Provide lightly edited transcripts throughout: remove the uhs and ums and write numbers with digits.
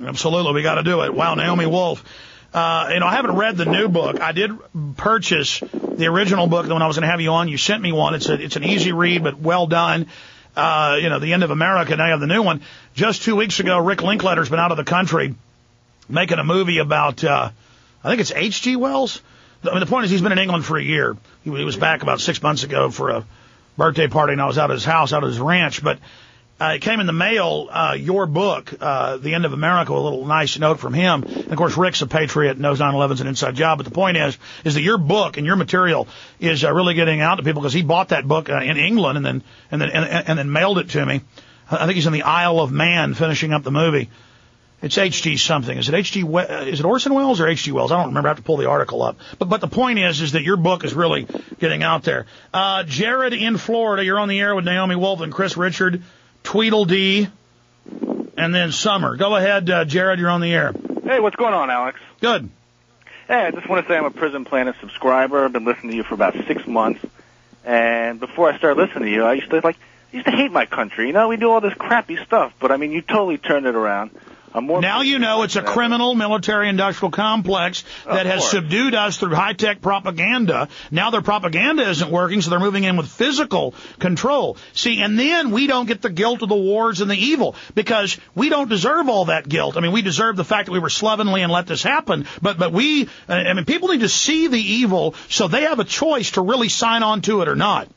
Absolutely, we got to do it. Wow, Naomi Wolf. I haven't read the new book. I did purchase the original book when I was going to have you on. You sent me one. It's an easy read, but well done. The End of America. Now you have the new one. Just 2 weeks ago, Rick Linklater's been out of the country making a movie about, I think it's H.G. Wells. The point is he's been in England for a year. He was back about 6 months ago for a birthday party, and I was out at his house, out at his ranch. But it came in the mail, your book, The End of America, a little nice note from him. And, of course, Rick's a patriot, knows 9/11's an inside job. But the point is that your book and your material is really getting out to people because he bought that book in England and then mailed it to me. I think he's in the Isle of Man finishing up the movie. It's H.G. something. Is it H.G. Is it Orson Welles or H.G. Wells? I don't remember. I have to pull the article up. But the point is that your book is really getting out there. Jared in Florida, you're on the air with Naomi Wolf and Chris Richard, Tweedledee, and then Summer. Go ahead, Jared. You're on the air. Hey, what's going on, Alex? Good. Hey, I just want to say I'm a Prison Planet subscriber. I've been listening to you for about 6 months. And before I started listening to you, I used to hate my country. We do all this crappy stuff. But, I mean, you totally turned it around. Now you know it's a criminal military-industrial complex that has subdued us through high-tech propaganda. Now their propaganda isn't working, so they're moving in with physical control. See, and then we don't get the guilt of the wars and the evil because we don't deserve all that guilt. I mean, we deserve the fact that we were slovenly and let this happen, but people need to see the evil so they have a choice to really sign on to it or not.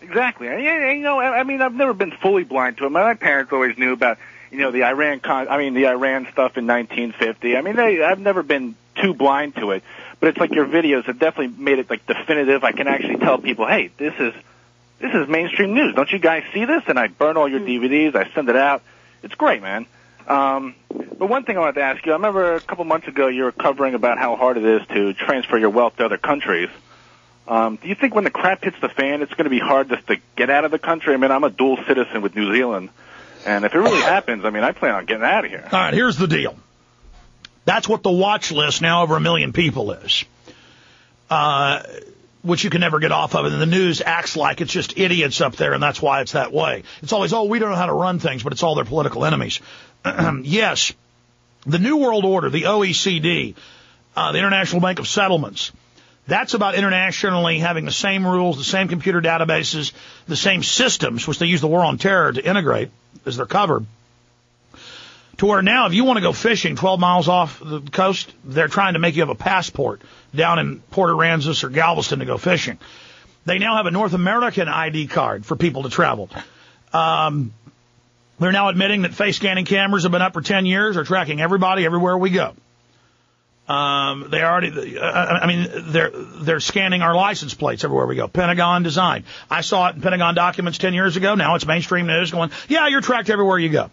Exactly. I've never been fully blind to it. My parents always knew about the Iran stuff in 1950. I've never been too blind to it, but it's like your videos have definitely made it like definitive. I can actually tell people, hey, this is mainstream news. Don't you guys see this? And I burn all your DVDs. I send it out. It's great, man. But one thing I wanted to ask you, I remember a couple months ago you were covering about how hard it is to transfer your wealth to other countries. Do you think when the crap hits the fan, it's going to be hard just to get out of the country? I mean, I'm a dual citizen with New Zealand. And if it really happens, I plan on getting out of here. All right, here's the deal. That's what the watch list, now over 1 million people, is, which you can never get off of. And the news acts like it's just idiots up there, and that's why it's that way. It's always, we don't know how to run things, but it's all their political enemies. Yes, the New World Order, the OECD, the International Bank of Settlements, that's about internationally having the same rules, the same computer databases, the same systems, which they use the war on terror to integrate as their cover, to where now if you want to go fishing 12 miles off the coast, they're trying to make you have a passport down in Port Aransas or Galveston to go fishing. They now have a North American ID card for people to travel. They're now admitting that face scanning cameras have been up for 10 years, are tracking everybody everywhere we go. They're scanning our license plates everywhere we go. Pentagon design. I saw it in Pentagon documents 10 years ago. Now it's mainstream news going, yeah, you're tracked everywhere you go.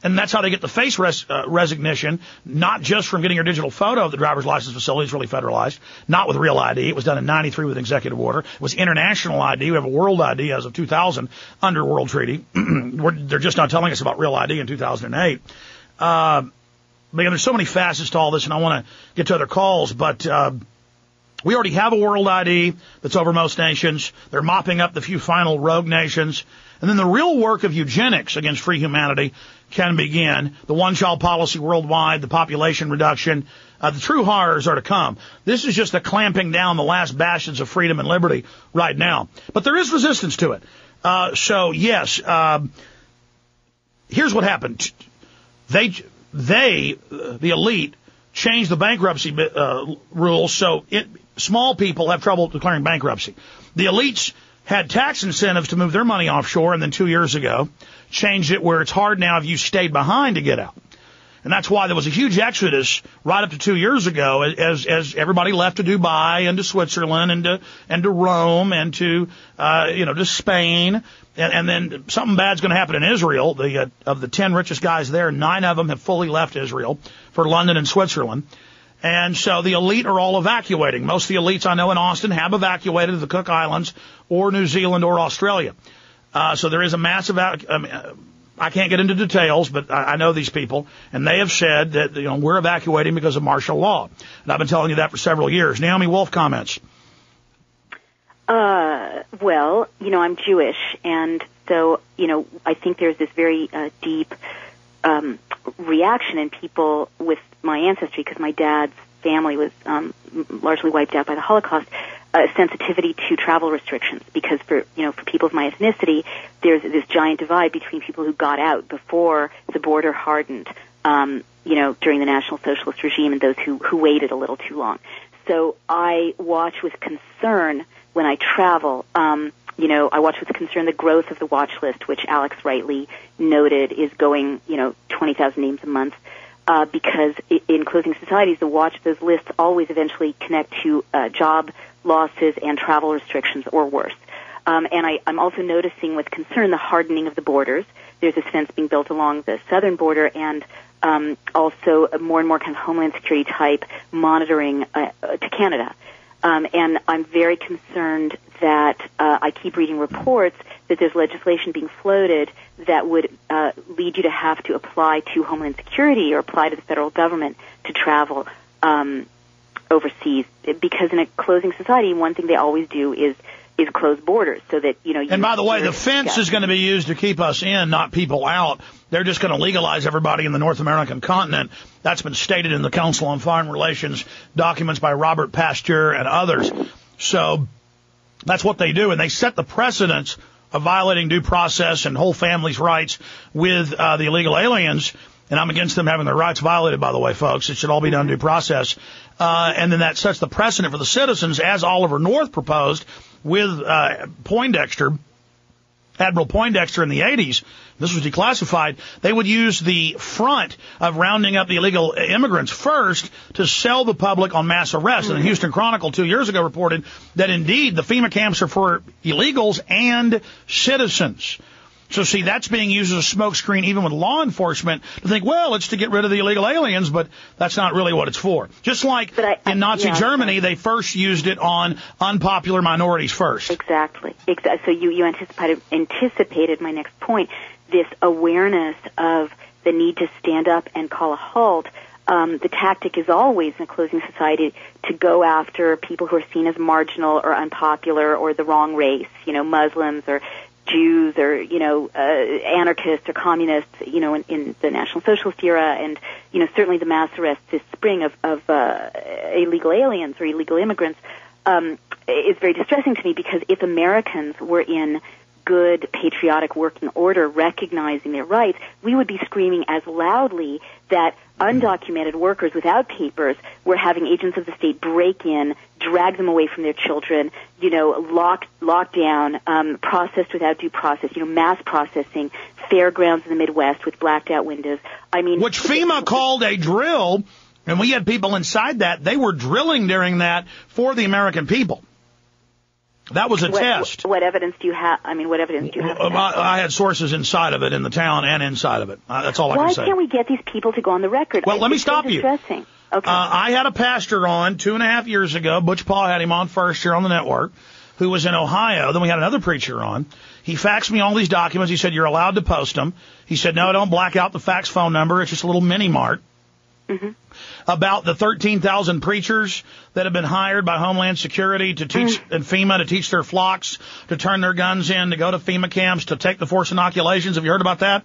And that's how they get the face recognition, not just from getting your digital photo of the driver's license facility. It's really federalized. Not with real ID. It was done in 93 with executive order. It was international ID. We have a world ID as of 2000 under World Treaty. They're just not telling us about real ID in 2008. But there's so many facets to all this, and I want to get to other calls, but we already have a world ID that's over most nations. They're mopping up the few final rogue nations. And then the real work of eugenics against free humanity can begin. The one-child policy worldwide, the population reduction, the true horrors are to come. This is just a clamping down the last bastions of freedom and liberty right now. But there is resistance to it. Yes, here's what happened. The elite, changed the bankruptcy rules so small people have trouble declaring bankruptcy. The elites had tax incentives to move their money offshore, and then 2 years ago changed it where it's hard now if you stayed behind to get out. And that's why there was a huge exodus right up to 2 years ago as everybody left to Dubai and to Switzerland and to Rome and to Spain. And then something bad's going to happen in Israel. Of the 10 richest guys there, 9 of them have fully left Israel for London and Switzerland. And so the elite are all evacuating. Most of the elites I know in Austin have evacuated to the Cook Islands or New Zealand or Australia. So there is a massive I can't get into details, but I know these people, and they have said that we're evacuating because of martial law. And I've been telling you that for several years. Naomi Wolf comments. Well, I'm Jewish, and so, I think there's this very deep reaction in people with my ancestry, because my dad's family was largely wiped out by the Holocaust, sensitivity to travel restrictions, because for people of my ethnicity, there's this giant divide between people who got out before the border hardened, during the National Socialist regime, and those who waited a little too long. So I watch with concern when I travel. I watch with concern the growth of the watch list, which Alex rightly noted is going, 20,000 names a month. Because in closing societies, those lists always eventually connect to job losses and travel restrictions, or worse. And I'm also noticing with concern the hardening of the borders. There's this fence being built along the southern border, and also more and more kind of Homeland Security type monitoring to Canada. And I'm very concerned that I keep reading reports that there's legislation being floated that would lead you to have to apply to Homeland Security or apply to the federal government to travel overseas. Because in a closing society, one thing they always do is close borders, so that And by the way, the fence is going to be used to keep us in, not people out. They're just going to legalize everybody in the North American continent. That's been stated in the Council on Foreign Relations documents by Robert Pasteur and others. So that's what they do, and they set the precedence of violating due process and whole families' rights with the illegal aliens. And I'm against them having their rights violated, by the way, folks. It should all be done due process. And then that sets the precedent for the citizens, as Oliver North proposed with Poindexter, Admiral Poindexter in the 80s. This was declassified. They would use the front of rounding up the illegal immigrants first to sell the public on mass arrest. And the Houston Chronicle 2 years ago reported that indeed the FEMA camps are for illegals and citizens. So, see, that's being used as a smokescreen even with law enforcement to think, well, it's to get rid of the illegal aliens, but that's not really what it's for. Just like in Nazi Germany, they first used it on unpopular minorities first. Exactly. So you anticipated my next point, this awareness of the need to stand up and call a halt. The tactic is always in a closing society to go after people who are seen as marginal or unpopular or the wrong race, Muslims or Jews or, anarchists or communists, in the National Socialist era, and, certainly the mass arrests this spring of illegal aliens or illegal immigrants, is very distressing to me, because if Americans were in good, patriotic working order, recognizing their rights, we would be screaming as loudly that undocumented workers without papers were having agents of the state break in, drag them away from their children, lock down, processed without due process, mass processing, fairgrounds in the Midwest with blacked out windows. Which FEMA called a drill, and we had people inside that. They were drilling during that for the American people. That was a test. What evidence do you have? What evidence do you have? I had sources inside of it, in the town and inside of it. That's all I can say. Why can't we get these people to go on the record? Well, let me stop you. Okay. I had a pastor on 2.5 years ago. Butch Paul had him on first here on the network, who was in Ohio. Then we had another preacher on. He faxed me all these documents. He said, you're allowed to post them. He said, no, don't black out the fax phone number. It's just a little mini-mart. Mm-hmm. About the 13,000 preachers that have been hired by Homeland Security to teach and FEMA to teach their flocks, to turn their guns in, to go to FEMA camps, to take the forced inoculations. Have you heard about that?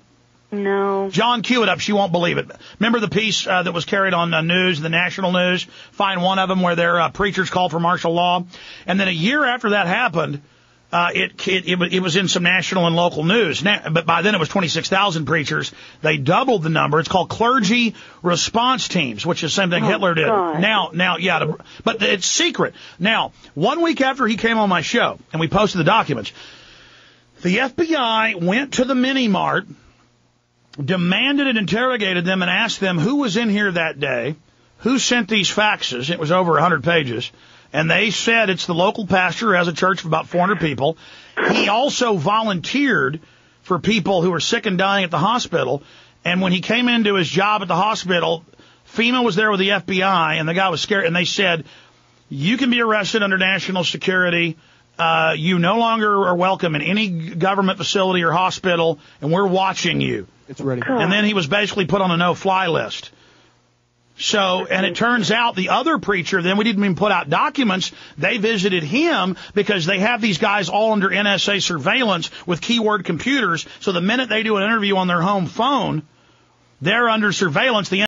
No. John, cue it up. She won't believe it. Remember the piece that was carried on the news, the national news? Find one of them where their preachers called for martial law. And then a year after that happened, it was in some national and local news. But by then it was 26,000 preachers. They doubled the number. It's called clergy response teams, which is the same thing Hitler did. God. But it's secret. Now, 1 week after he came on my show, and we posted the documents, the FBI went to the mini-mart, demanded and interrogated them, and asked them who was in here that day, who sent these faxes. It was over 100 pages. And they said it's the local pastor who has a church of about 400 people. He also volunteered for people who were sick and dying at the hospital. And when he came into his job at the hospital, FEMA was there with the FBI, and the guy was scared. And they said, you can be arrested under national security. You no longer are welcome in any government facility or hospital, and we're watching you. It's ready. And then he was basically put on a no-fly list. So, and it turns out the other preacher, then we didn't even put out documents. They visited him because they have these guys all under NSA surveillance with keyword computers. So the minute they do an interview on their home phone, They're under surveillance. The